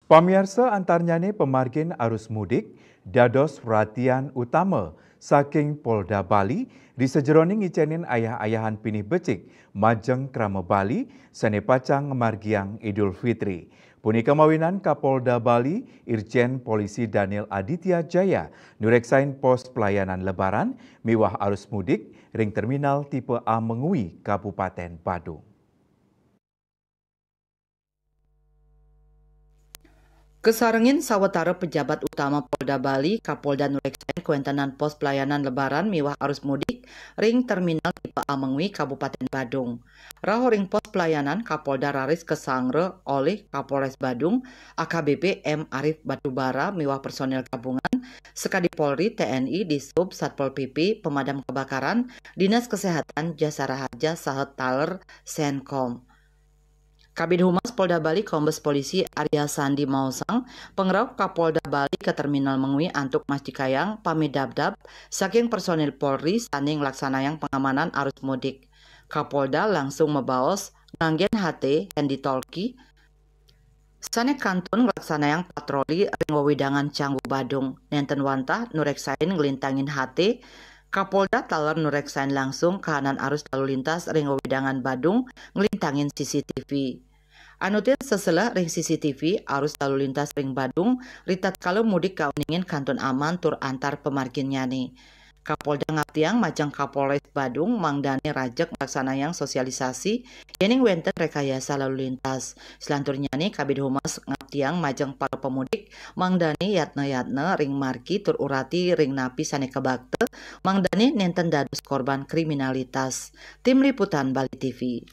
Pamirsa antarnyane pemargin arus mudik dados perhatian utama saking Polda Bali di sejeroning icenin ayah-ayahan pinih becik majeng krama Bali sane pacang margiang Idul Fitri. Punika mawinan Kapolda Bali Irjen Polisi Daniel Aditya Jaya nureksain pos pelayanan lebaran miwah arus mudik ring terminal tipe A Mengui Kabupaten Badung. Kesarengin sawetara pejabat utama Polda Bali, Kapolda nureksain kuentenan pos pelayanan lebaran miwah arus mudik ring terminal tipe A Mengui Kabupaten Badung. Raho ring pos pelayanan Kapolda raris kesangre oleh Kapolres Badung AKBP M Arif Batubara miwah personel gabungan Sekadi Polri, TNI, Disub, Satpol PP, Pemadam Kebakaran, Dinas Kesehatan, Jasa Raharja, Sahet Taler, Senkom. Kabid Humas Polda Bali Kombes Polisi Arya Sandi Mausang, pengerau Kapolda Bali ke Terminal Mengui Antuk Mas Cikayang, pamidabdab, saking personil Polri sanding laksanayang pengamanan arus mudik. Kapolda langsung membaos nganggen HT Hendi Tolki, sane kantun laksanayang patroli ring wewidangan Canggu Badung, nenten wantah nureksain ngelintangin HT, Kapolda taler nureksain langsung kahanan arus lalu lintas ring wewidangan Badung ngelintangin CCTV. Anutin seselah ring CCTV arus lalu lintas ring Badung ritat kalau mudik kauningin kantun aman tur antar pemarginnya nih. Kapolda ngaptiang majang Kapolres Badung mangdani rajek laksanayang sosialisasi yening wenten rekayasa lalu lintas. Selanturnya nih Kabid Humas ngaptiang majang para pemudik mangdani yatna ring marki tur urati ring napi sane kebakte mangdani nenten dados korban kriminalitas. Tim Liputan Bali TV.